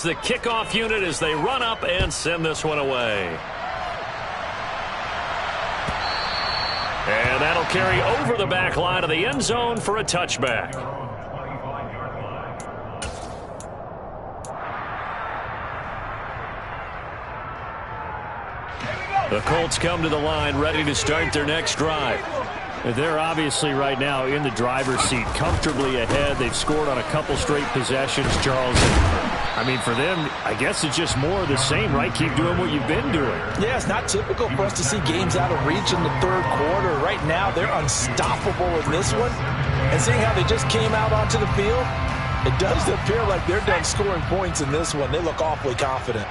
is the kickoff unit as they run up and send this one away. And that'll carry over the back line of the end zone for a touchback. The Colts come to the line ready to start their next drive. They're obviously right now in the driver's seat, comfortably ahead. They've scored on a couple straight possessions, Charles. I mean, for them, I guess it's just more of the same, right? Keep doing what you've been doing. Yeah, it's not typical for us to see games out of reach in the third quarter. Right now, they're unstoppable in this one. And seeing how they just came out onto the field, it does appear like they're done scoring points in this one. They look awfully confident.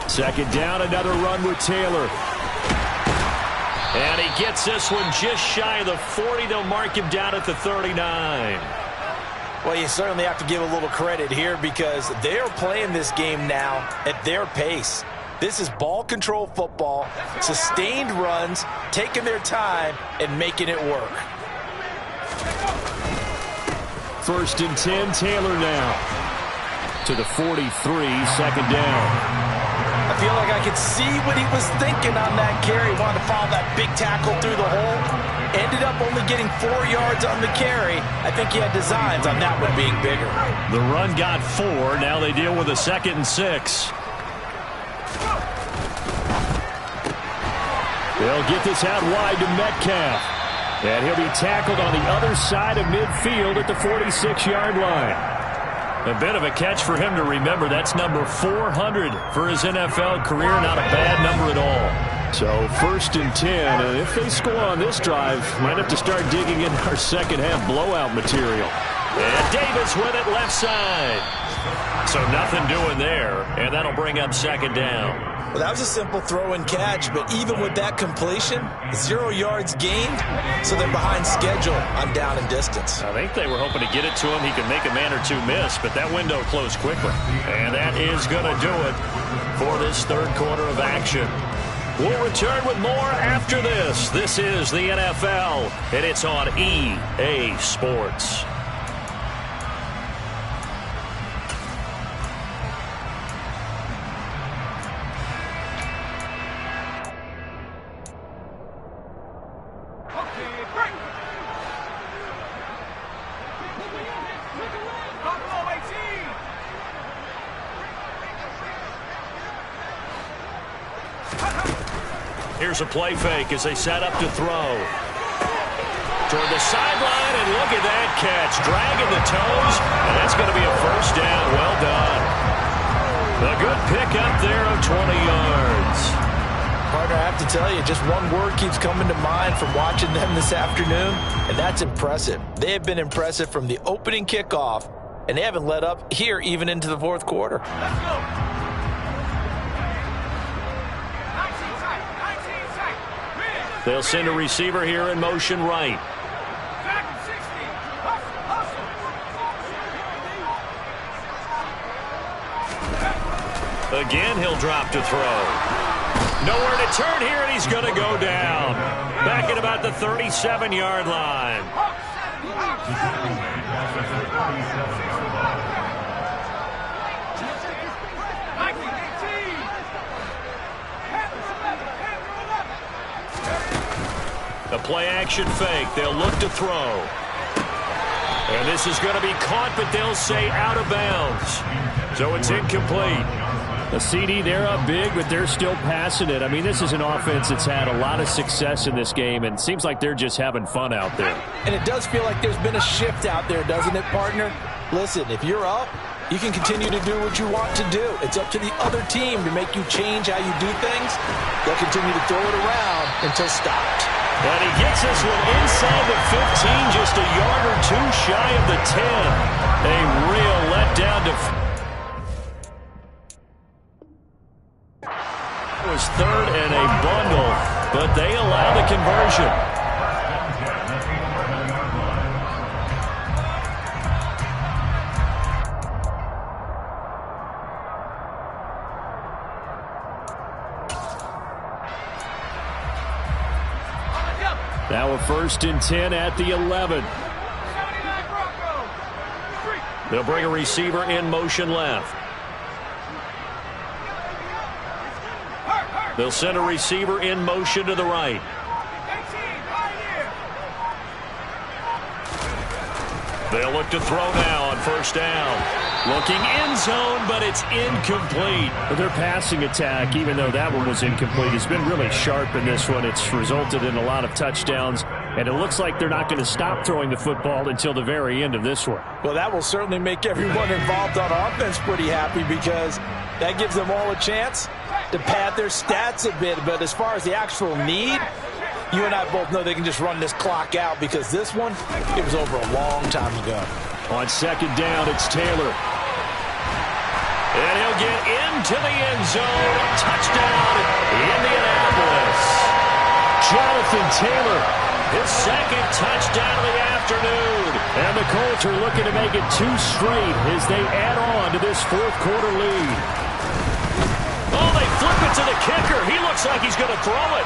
Second down, another run with Taylor. And he gets this one just shy of the 40. They'll mark him down at the 39. Well, you certainly have to give a little credit here because they are playing this game now at their pace. This is ball control football, sustained runs, taking their time and making it work. First and 10, Taylor now to the 43, second down. I feel like I could see what he was thinking on that carry. Wanted to follow that big tackle through the hole. Ended up only getting 4 yards on the carry. I think he had designs on that one being bigger. The run got 4. Now they deal with a 2nd and 6. They'll get this out wide to Metcalf. And he'll be tackled on the other side of midfield at the 46-yard line. A bit of a catch for him to remember. That's number 400 for his NFL career. Not a bad number at all. So first and 10. And if they score on this drive, might have to start digging in our second half blowout material. And Davis with it left side. So nothing doing there. And that'll bring up second down. Well, that was a simple throw and catch, but even with that completion, 0 yards gained, so they're behind schedule on down and distance. I think they were hoping to get it to him. He could make a man or two miss, but that window closed quickly. And that is going to do it for this third quarter of action. We'll return with more after this. This is the NFL, and it's on EA Sports. Here's a play fake as they set up to throw. Toward the sideline, and look at that catch. Dragging the toes, and that's going to be a first down. Well done. A good pickup there of 20 yards. Partner, I have to tell you, just one word keeps coming to mind from watching them this afternoon, and that's impressive. They have been impressive from the opening kickoff, and they haven't let up here even into the fourth quarter. Let's go. They'll send a receiver here in motion right. Again, he'll drop to throw. Nowhere to turn here, and he's going to go down. Back at about the 37-yard line. The play-action fake. They'll look to throw. And this is going to be caught, but they'll say out of bounds. So it's incomplete. The CD, they're up big, but they're still passing it. I mean, this is an offense that's had a lot of success in this game, and it seems like they're just having fun out there. And it does feel like there's been a shift out there, doesn't it, partner? Listen, if you're up, you can continue to do what you want to do. It's up to the other team to make you change how you do things. They'll continue to throw it around until stopped. And he gets this one inside the 15, just a yard or two shy of the 10. A real letdown to... It was third and a bundle, but they allow the conversion. Now a first and 10 at the 11. They'll bring a receiver in motion left. They'll send a receiver in motion to the right. They'll look to throw now on first down. Looking end zone, but it's incomplete. Their passing attack, even though that one was incomplete, has been really sharp in this one. It's resulted in a lot of touchdowns, and it looks like they're not going to stop throwing the football until the very end of this one. Well, that will certainly make everyone involved on offense pretty happy because that gives them all a chance to pad their stats a bit. But as far as the actual need, you and I both know they can just run this clock out because this one, it was over a long time ago. On second down, it's Taylor. And he'll get into the end zone. Touchdown, Indianapolis. Jonathan Taylor, his second touchdown of the afternoon. And the Colts are looking to make it 2 straight as they add on to this fourth quarter lead. Oh, they flip it to the kicker. He looks like he's going to throw it.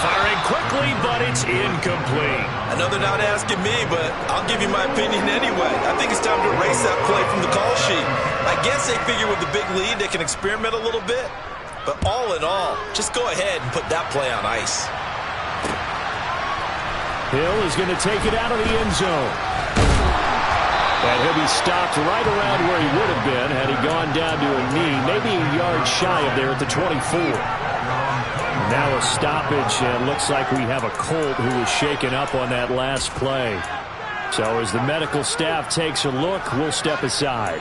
Firing quickly, but it's incomplete. I know they're not asking me, but I'll give you my opinion anyway. I think it's time to erase that play from the call sheet. I guess they figure with the big lead they can experiment a little bit. But all in all, just go ahead and put that play on ice. Hill is going to take it out of the end zone. And he'll be stopped right around where he would have been had he gone down to a knee, maybe a yard shy of there at the 24. Now a stoppage, and looks like we have a Colt who was shaken up on that last play. So as the medical staff takes a look, we'll step aside.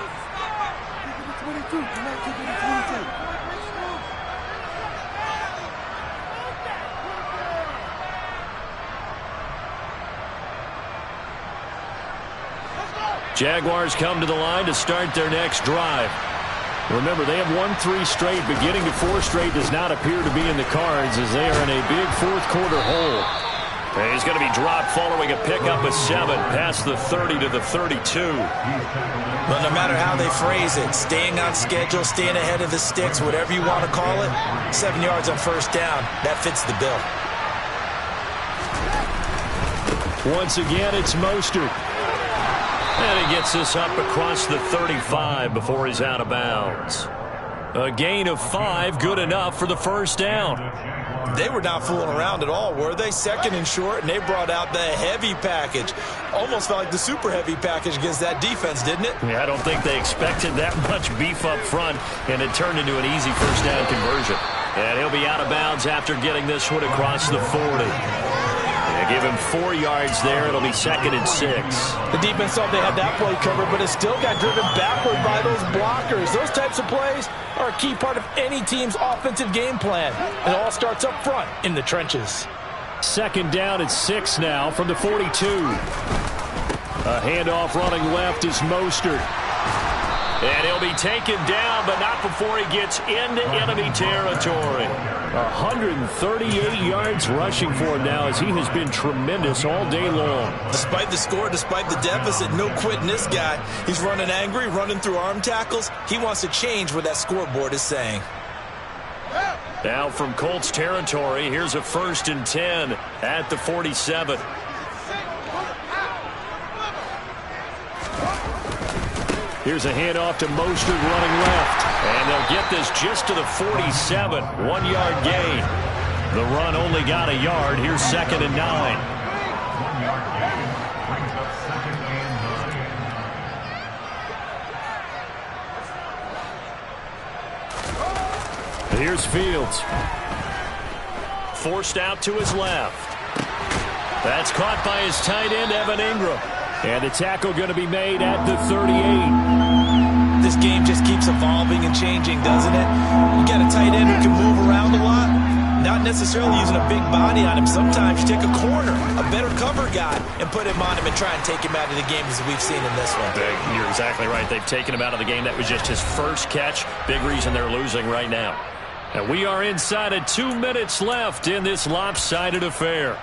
Jaguars come to the line to start their next drive. Remember, they have won 3 straight, but getting to 4 straight does not appear to be in the cards as they are in a big fourth quarter hole. And he's going to be dropped following a pickup of 7 past the 30 to the 32. But no matter how they phrase it, staying on schedule, staying ahead of the sticks, whatever you want to call it, 7 yards on first down, that fits the bill. Once again, it's Mostert. And he gets this up across the 35 before he's out of bounds. A gain of 5, good enough for the first down. They were not fooling around at all, were they? Second and short, and they brought out the heavy package. Almost felt like the super heavy package against that defense, didn't it? Yeah, I don't think they expected that much beef up front, and it turned into an easy first down conversion. And he'll be out of bounds after getting this one across the 40. They give him 4 yards there. It'll be second and 6. The defense thought they had that play covered, but it still got driven backward by those blockers. Those types of plays are a key part of any team's offensive game plan. It all starts up front in the trenches. Second down at 6 now from the 42. A handoff running left is Mostert. And he'll be taken down, but not before he gets into enemy territory. 138 yards rushing for him now as he has been tremendous all day long. Despite the score, despite the deficit, no quitting this guy. He's running angry, running through arm tackles. He wants to change what that scoreboard is saying. Now from Colts territory, here's a first and 10 at the 47. Here's a handoff to Mostert running left. And they'll get this just to the 47. 1-yard gain. The run only got a yard. Here's second and 9. Here's Fields. Forced out to his left. That's caught by his tight end, Evan Ingram. And the tackle going to be made at the 38. This game just keeps evolving and changing, doesn't it? You got a tight end who can move around a lot. Not necessarily using a big body on him. Sometimes you take a corner, a better cover guy, and put him on him and try and take him out of the game as we've seen in this one. You're exactly right. They've taken him out of the game. That was just his first catch. Big reason they're losing right now. And we are inside of 2 minutes left in this lopsided affair.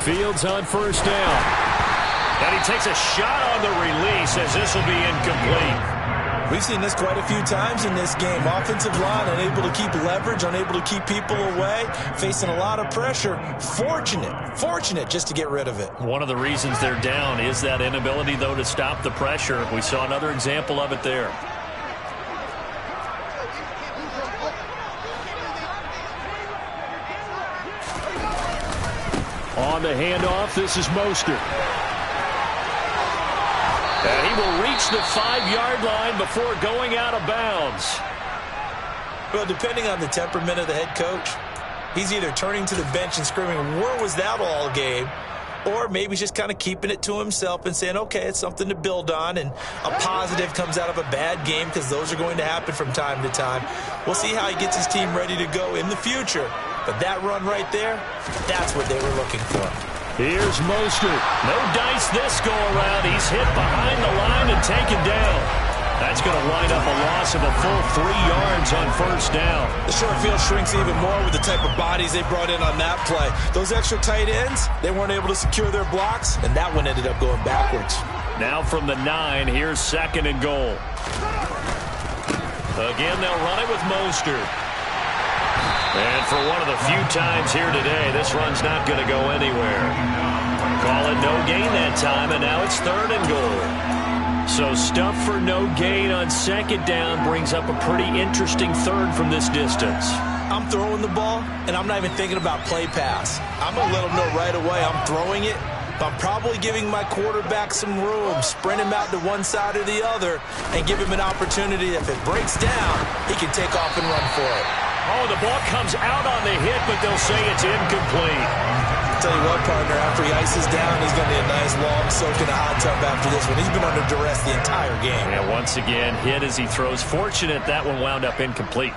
Fields on first down. And he takes a shot on the release as this will be incomplete. We've seen this quite a few times in this game. Offensive line unable to keep leverage, unable to keep people away, facing a lot of pressure. Fortunate just to get rid of it. One of the reasons they're down is that inability, though, to stop the pressure. We saw another example of it there. On the handoff, this is Mostert. And he will reach the 5-yard line before going out of bounds. Well, depending on the temperament of the head coach, he's either turning to the bench and screaming, "Where was that all game?" Or maybe he's just kind of keeping it to himself and saying, okay, it's something to build on, and a positive comes out of a bad game, because those are going to happen from time to time. We'll see how he gets his team ready to go in the future. But that run right there, that's what they were looking for. Here's Mostert. No dice this go-around. He's hit behind the line and taken down. That's going to wind up a loss of a full 3 yards on first down. The short field shrinks even more with the type of bodies they brought in on that play. Those extra tight ends, they weren't able to secure their blocks, and that one ended up going backwards. Now from the 9, here's 2nd and goal. Again, they'll run it with Mostert. And for one of the few times here today, this run's not going to go anywhere. Call it no gain that time, and now it's 3rd and goal. So stuff for no gain on 2nd down brings up a pretty interesting 3rd from this distance. I'm throwing the ball, and I'm not even thinking about play pass. I'm going to let them know right away I'm throwing it, but I'm probably giving my quarterback some room, sprint him out to one side or the other, and give him an opportunity. If it breaks down, he can take off and run for it. Oh, the ball comes out on the hit, but they'll say it's incomplete. I'll tell you what, partner, after he ices down, he's going to be a nice long soak in a hot tub after this one. He's been under duress the entire game. And once again, hit as he throws. Fortunate that one wound up incomplete.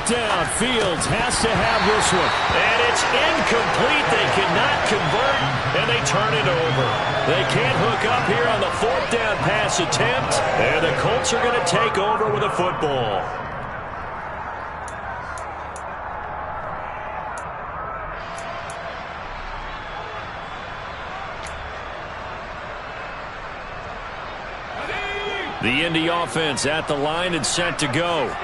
Down. Fields has to have this one. And it's incomplete. They cannot convert, and they turn it over. They can't hook up here on the 4th down pass attempt, and the Colts are going to take over with a football. The Indy offense at the line and set to go.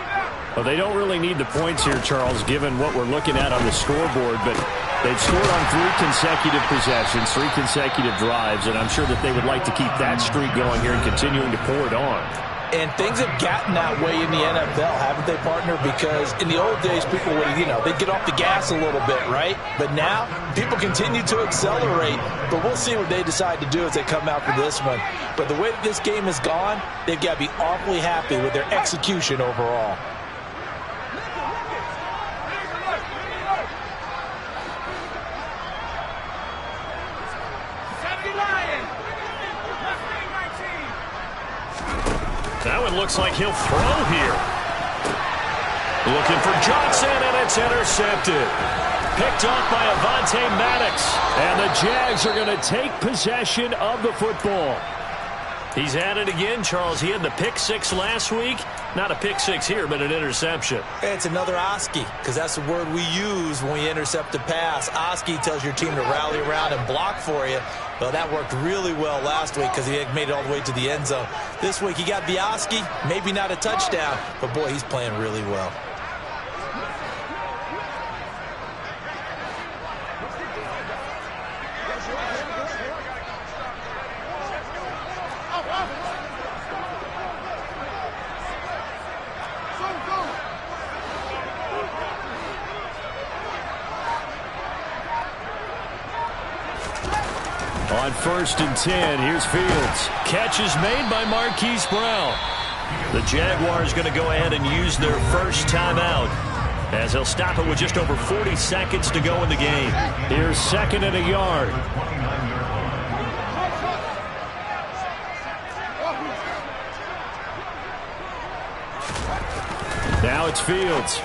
Well, they don't really need the points here, Charles, given what we're looking at on the scoreboard, but they've scored on 3 consecutive possessions, 3 consecutive drives, and I'm sure that they would like to keep that streak going here and continuing to pour it on. And things have gotten that way in the NFL, haven't they, partner? Because in the old days, people would, they'd get off the gas a little bit, right? But now, people continue to accelerate. But we'll see what they decide to do as they come out for this one. But the way that this game has gone, they've got to be awfully happy with their execution overall. That one looks like he'll throw here. Looking for Johnson, and it's intercepted. Picked off by Avonte Maddox. And the Jags are going to take possession of the football. He's at it again, Charles. He had the pick 6 last week. Not a pick 6 here, but an interception. It's another Oski, because that's the word we use when we intercept a pass. Oski tells your team to rally around and block for you. Well, that worked really well last week because he made it all the way to the end zone. This week he got the Oski, maybe not a touchdown, but boy, he's playing really well. On 1st and 10, here's Fields. Catch is made by Marquise Brown. The Jaguars going to go ahead and use their first timeout as they'll stop it with just over 40 seconds to go in the game. Here's 2nd and a yard. Now Now it's Fields.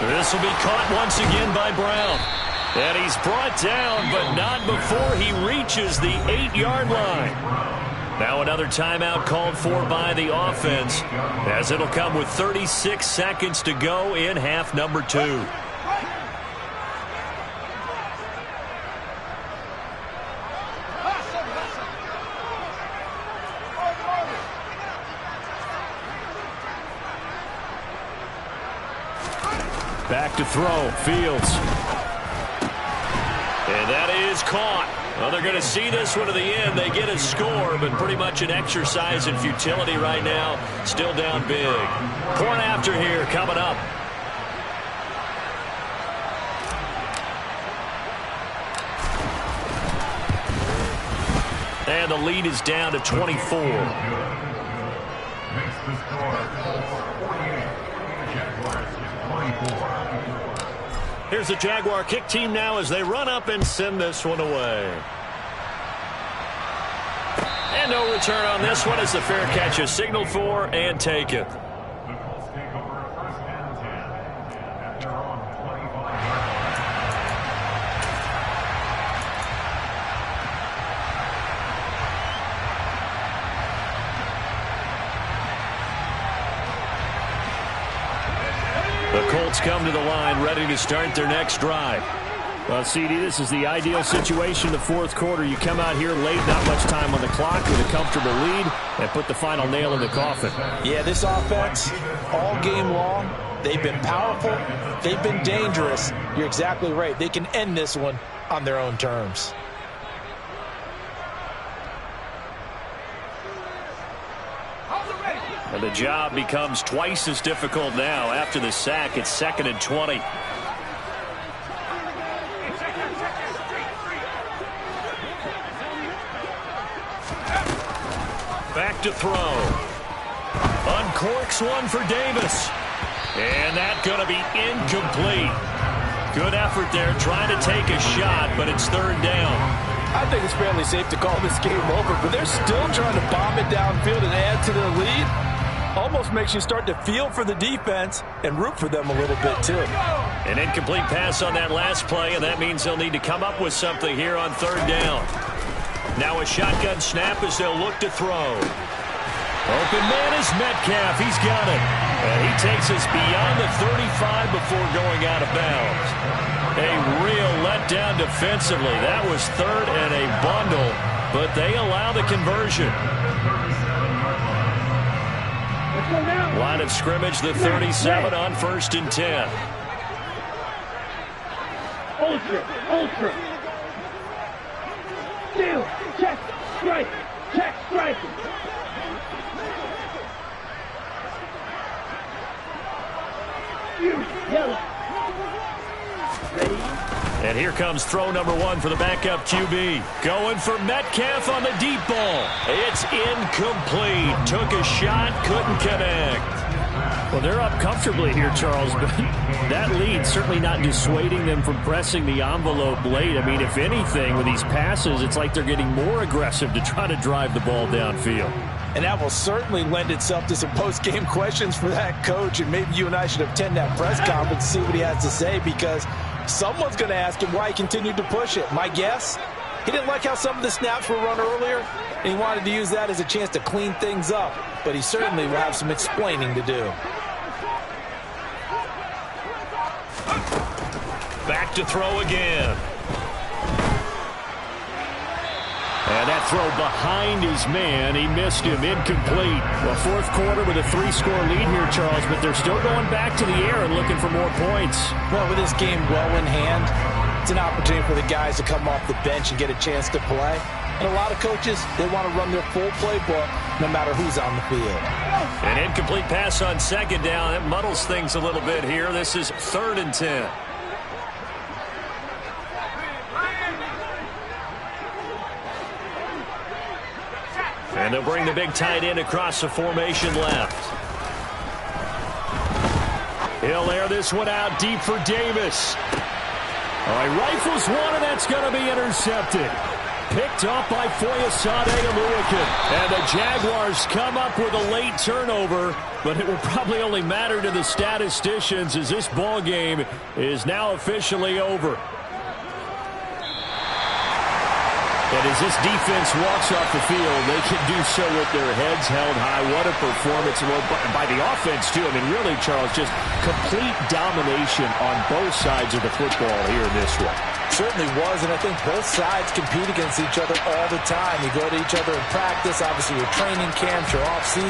This will be caught once again by Brown. And he's brought down, but not before he reaches the 8-yard line. Now another timeout called for by the offense, as it'll come with 36 seconds to go in half number 2. Back to throw, Fields. And that is caught. Well, they're going to see this one to the end. They get a score, but pretty much an exercise in futility right now. Still down big. Point after here coming up. And the lead is down to 24. Here's the Jaguar kick team now as they run up and send this one away. And no return on this one as the fair catch is signaled for and taken. The Colts come to the line ready to start their next drive. Well, CD, this is the ideal situation in the fourth quarter. You come out here late, not much time on the clock with a comfortable lead, and put the final nail in the coffin. Yeah, this offense, all game long, they've been powerful, they've been dangerous. You're exactly right. They can end this one on their own terms. And the job becomes twice as difficult now. After the sack, it's 2nd and 20. Back to throw. Uncorks one for Davis. And that's going to be incomplete. Good effort there trying to take a shot, but it's 3rd down. I think it's fairly safe to call this game over, but they're still trying to bomb it downfield and add to their lead. Almost makes you start to feel for the defense and root for them a little bit, too. An incomplete pass on that last play, and that means they'll need to come up with something here on 3rd down. Now a shotgun snap as they'll look to throw. Open man is Metcalf. He's got it. And he takes us beyond the 35 before going out of bounds. A real letdown defensively. That was 3rd and a bundle, but they allow the conversion. Line of scrimmage, the 37 on 1st and 10. Ultra. Steal, check, strike, Yellow. Ready? And here comes throw number 1 for the backup QB. Going for Metcalf on the deep ball. It's incomplete. Took a shot, couldn't connect. Well, they're up comfortably here, Charles, but that lead certainly not dissuading them from pressing the envelope late. I mean, if anything, with these passes, it's like they're getting more aggressive to try to drive the ball downfield. And that will certainly lend itself to some post-game questions for that coach, and maybe you and I should attend that press conference and see what he has to say, because someone's going to ask him why he continued to push it. My guess, he didn't like how some of the snaps were run earlier, and he wanted to use that as a chance to clean things up, but he certainly will have some explaining to do. Back to throw again. And that throw behind his man. He missed him. Incomplete. Well, fourth quarter with a 3-score lead here, Charles, but they're still going back to the air and looking for more points. Well, with this game well in hand, it's an opportunity for the guys to come off the bench and get a chance to play. And a lot of coaches, they want to run their full playbook no matter who's on the field. An incomplete pass on 2nd down. That muddles things a little bit here. This is 3rd and 10. And they'll bring the big tight end across the formation left. He'll air this one out deep for Davis. All right, rifles one, and that's going to be intercepted. picked up by Foyesade Oluwakin. And the Jaguars come up with a late turnover, but it will probably only matter to the statisticians as this ball game is now officially over. And as this defense walks off the field, they can do so with their heads held high. What a performance. By the offense, too. I mean, really, Charles, just complete domination on both sides of the football here in this one. Certainly was, and I think both sides compete against each other all the time. You go to each other in practice, obviously your training camps, your off-season.